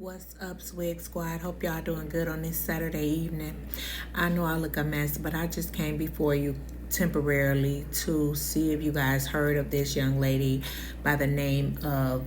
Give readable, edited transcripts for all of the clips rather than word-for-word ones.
What's up, Swig Squad? Hope y'all doing good on this Saturday evening. I know I look a mess, but I just came before you temporarily to see if you guys heard of this young lady by the name of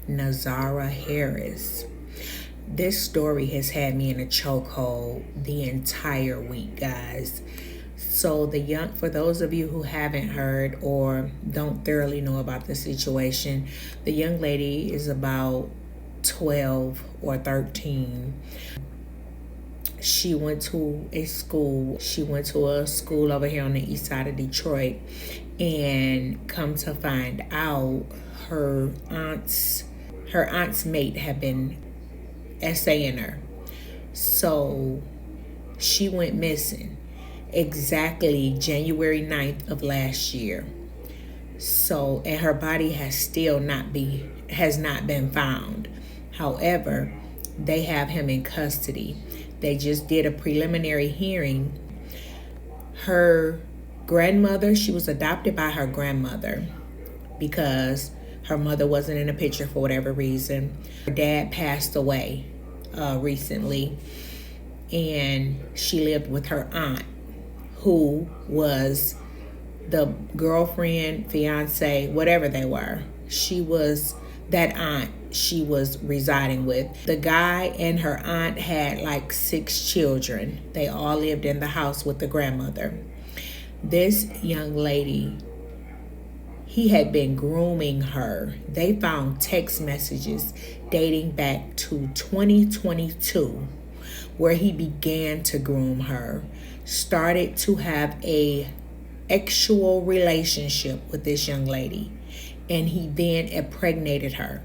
Nazara Harris. This story has had me in a chokehold the entire week, guys. So for those of you who haven't heard or don't thoroughly know about the situation, the young lady is about 12 or 13. She went to a school. She went to a school over here on the east side of Detroit, and come to find out, her aunt's mate had been essaying her. So she went missing exactly January 9th of last year. So, and her body has not been found. However, they have him in custody. They just did a preliminary hearing. Her grandmother, she was adopted by her grandmother because her mother wasn't in the picture for whatever reason. Her dad passed away recently, and she lived with her aunt, who was the girlfriend, fiance, whatever they were. She was that aunt she was residing with. The guy and her aunt had like 6 children. They all lived in the house with the grandmother. This young lady, he had been grooming her. They found text messages dating back to 2022 where he began to groom her, started to have a sexual relationship with this young lady, and he then impregnated her.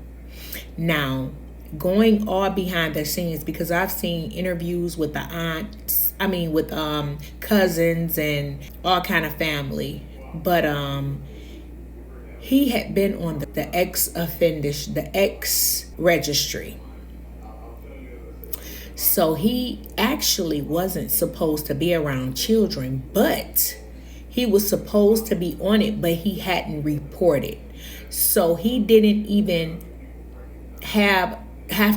Now, going all behind the scenes, because I've seen interviews with the aunts, with cousins and all kind of family, but he had been on the ex registry. So he actually wasn't supposed to be around children, but he was supposed to be on it, but he hadn't reported. So he didn't even have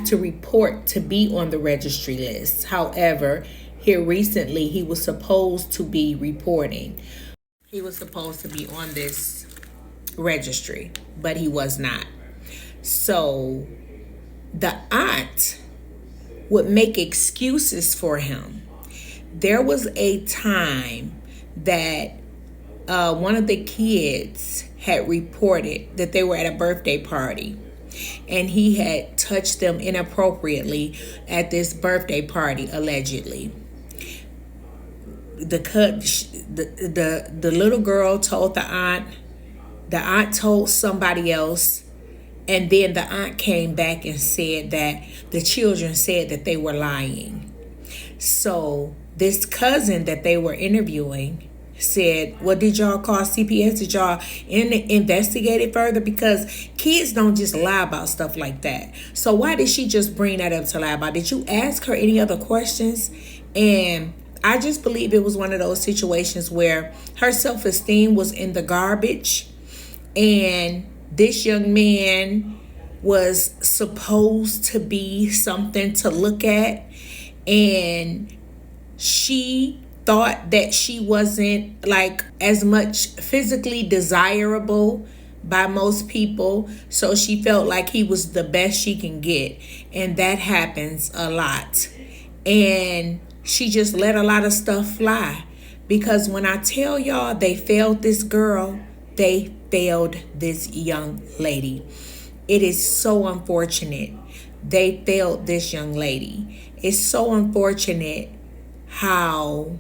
to report to be on the registry list. However, here recently, he was supposed to be reporting. He was supposed to be on this registry, but he was not. So the aunt would make excuses for him. There was a time that one of the kids had reported that they were at a birthday party, and he had touched them inappropriately at this birthday party, allegedly. The little girl told the aunt told somebody else, and then the aunt came back and said that the children said that they were lying. So this cousin that they were interviewing said, well, did y'all call CPS? Did y'all investigate it further? Because kids don't just lie about stuff like that. So why did she just bring that up to lie about? Did you ask her any other questions? And I just believe it was one of those situations where her self-esteem was in the garbage, and this young man was supposed to be something to look at, and she thought that she wasn't like as much physically desirable by most people, so she felt like he was the best she can get, and that happens a lot. And she just let a lot of stuff fly, because when I tell y'all they failed this girl, they failed this young lady. It is so unfortunate they failed this young lady. It's so unfortunate how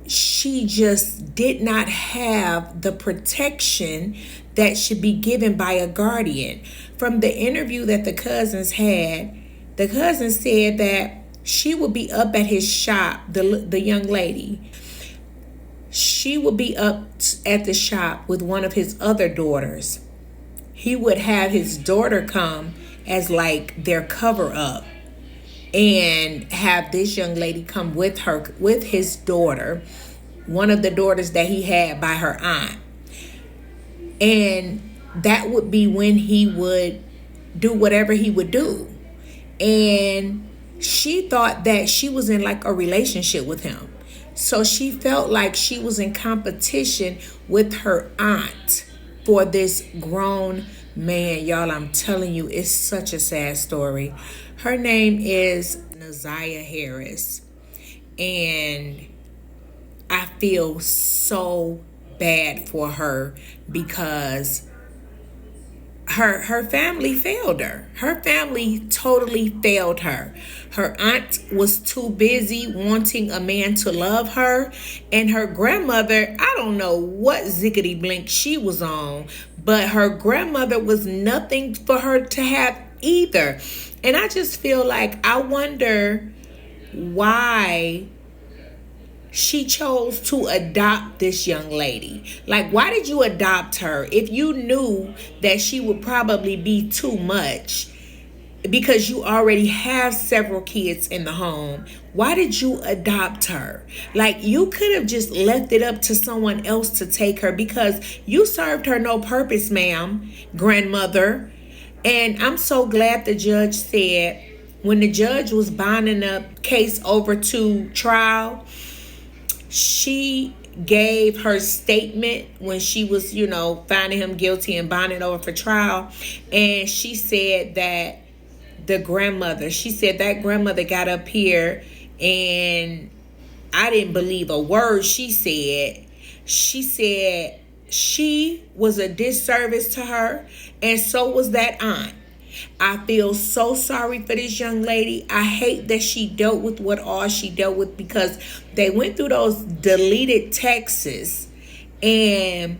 she just did not have the protection that should be given by a guardian. From the interview that the cousins had, the cousin said that she would be up at his shop, the young lady. She would be up at the shop with one of his other daughters. He would have his daughter come as like their cover up, and have this young lady come with his daughter, one of the daughters that he had by her aunt. And that would be when he would do whatever he would do. And she thought that she was in like a relationship with him. So she felt like she was in competition with her aunt for this grown man. Y'all, I'm telling you, it's such a sad story. Her name is Naziah Harris. And I feel so bad for her because her family failed her. Her family totally failed her. Her aunt was too busy wanting a man to love her, and her grandmother, I don't know what zickety blink she was on, but her grandmother was nothing for her to have either. And I just feel like, I wonder why she chose to adopt this young lady. Like, why did you adopt her if you knew that she would probably be too much? Because you already have several kids in the home. Why did you adopt her? Like, you could have just left it up to someone else to take her, because you served her no purpose, ma'am, grandmother. And I'm so glad the judge said, when the judge was bonding the case over to trial, she gave her statement when she was, finding him guilty and bonding over for trial. And she said that that grandmother got up here, and I didn't believe a word she said. She said she was a disservice to her, and so was that aunt. I feel so sorry for this young lady. I hate that she dealt with what all she dealt with, because they went through those deleted texts, and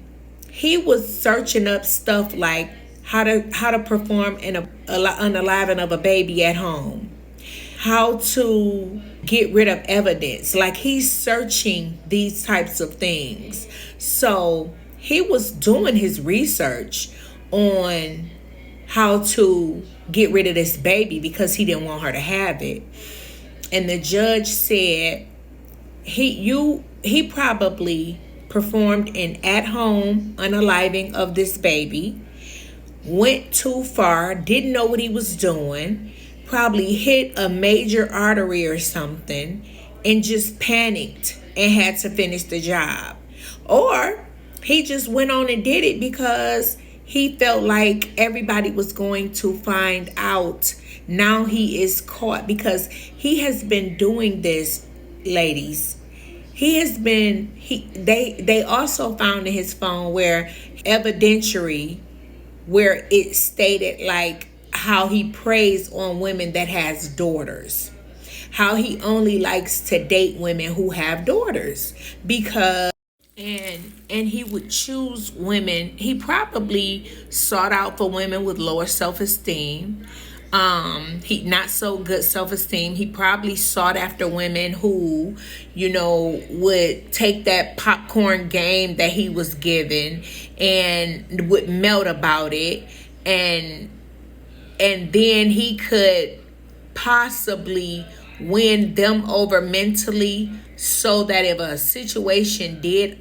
he was searching up stuff like how to perform an unaliving of a baby at home, how to get rid of evidence. Like, he's searching these types of things. So he was doing his research on how to get rid of this baby because he didn't want her to have it. And the judge said he probably performed an at-home unaliving of this baby, went too far, didn't know what he was doing, probably hit a major artery or something, and just panicked and had to finish the job. Or he just went on and did it because he felt like everybody was going to find out. Now he is caught, because he has been doing this, ladies. They also found in his phone where evidentiary, where it stated like how he preys on women that has daughters, how he only likes to date women who have daughters, because and he would choose women. He probably sought out for women with lower self-esteem, he not so good self-esteem. He probably sought after women who, would take that popcorn game that he was given and would melt about it, and then he could possibly win them over mentally, so that if a situation did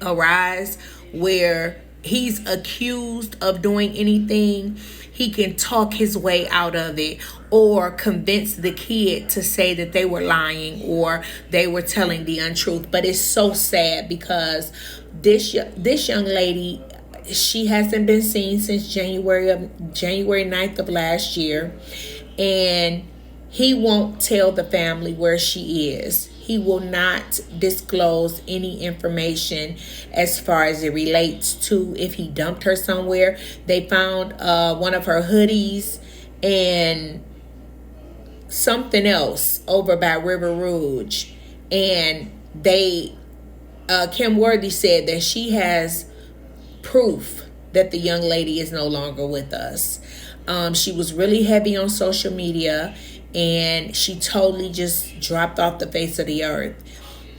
arise where he's accused of doing anything, he can talk his way out of it, or convince the kid to say that they were lying or they were telling the untruth. But it's so sad, because this young lady, she hasn't been seen since January 9th of last year, and he won't tell the family where she is. He will not disclose any information as far as it relates to if he dumped her somewhere. They found one of her hoodies and something else over by River Rouge. And Kim Worthy said that she has proof that the young lady is no longer with us. She was really heavy on social media, and she totally just dropped off the face of the earth.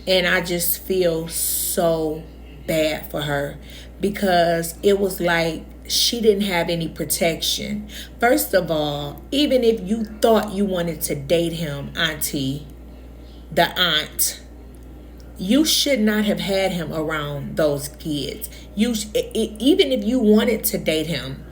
And I just feel so bad for her, because it was like she didn't have any protection. First of all, even if you thought you wanted to date him, auntie, the aunt, you should not have had him around those kids. Even if you wanted to date him,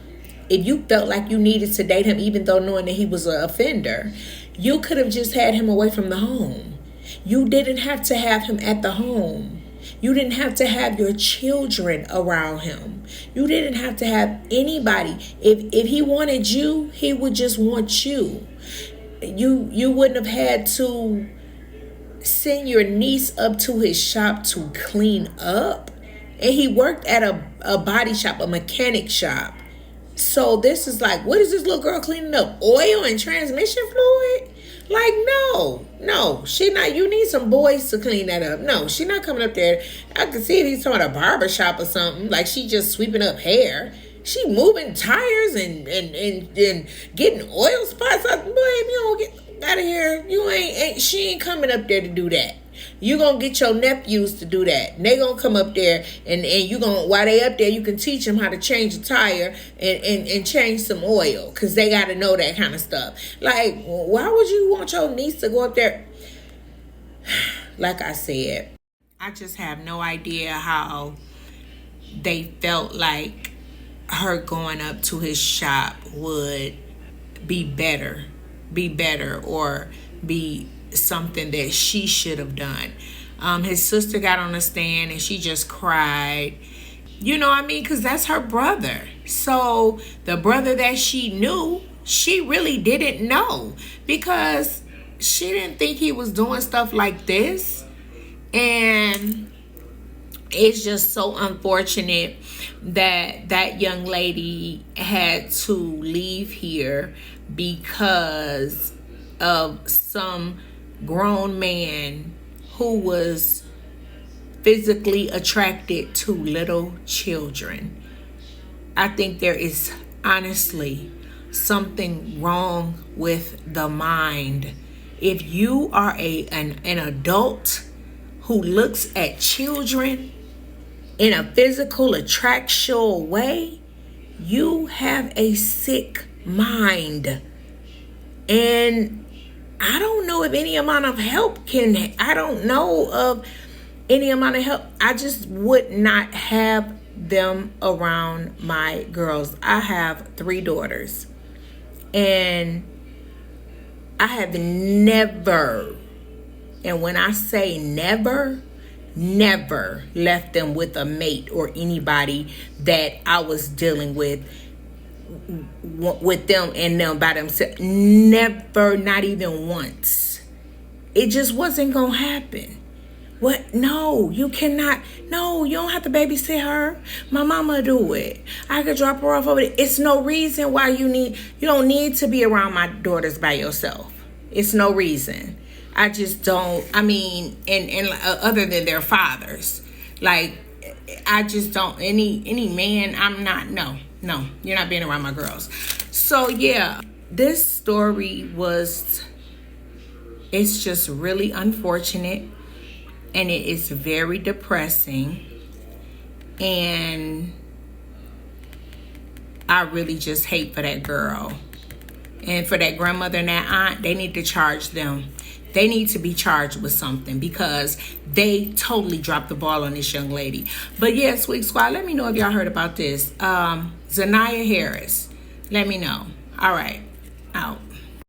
if you felt like you needed to date him, even though knowing that he was an offender, you could have just had him away from the home. You didn't have to have him at the home. You didn't have to have your children around him. You didn't have to have anybody. If he wanted you, he would just want you. You wouldn't have had to send your niece up to his shop to clean up. And he worked at a body shop, a mechanic shop. So this is like, what is this little girl cleaning up? Oil and transmission fluid? Like, no, she not. You need some boys to clean that up. No, she not coming up there. I can see if he's talking about a barber shop or something. Like she just sweeping up hair. She moving tires and getting oil spots up. Boy, if you don't get out of here, she ain't coming up there to do that. You gonna get your nephews to do that. And they gonna come up there and you gonna, while they up there, you can teach them how to change a tire and change some oil, because they gotta know that kind of stuff. Like, why would you want your niece to go up there? Like I said, I just have no idea how they felt like her going up to his shop would be better or be something that she should have done. His sister got on the stand and she just cried. You know what I mean? Because that's her brother. So the brother that she knew, she really didn't know, because she didn't think he was doing stuff like this. And it's just so unfortunate that that young lady had to leave here because of some grown man who was physically attracted to little children. I think there is honestly something wrong with the mind. If you are an adult who looks at children in a physical, attractional way, you have a sick mind. And I don't know if any amount of help I don't know of any amount of help. I just would not have them around my girls. I have 3 daughters. And I have never, and when I say never left them with a mate or anybody that I was dealing with them and them by themselves. Never, not even once. It just wasn't gonna happen. What? No, you cannot. No, you don't have to babysit her. My mama do it. I could drop her off over there. It's no reason why you don't need to be around my daughters by yourself. It's no reason. I just don't. I mean, and other than their fathers, like, I just don't. Any man, I'm not. No, you're not being around my girls. So yeah, this story it's just really unfortunate, and it is very depressing, and I really just hate for that girl. And for that grandmother and that aunt, they need to charge them. They need to be charged with something, because they totally dropped the ball on this young lady. But yeah, Sweet Squad, let me know if y'all heard about this. Zanaya Harris, let me know. All right, out.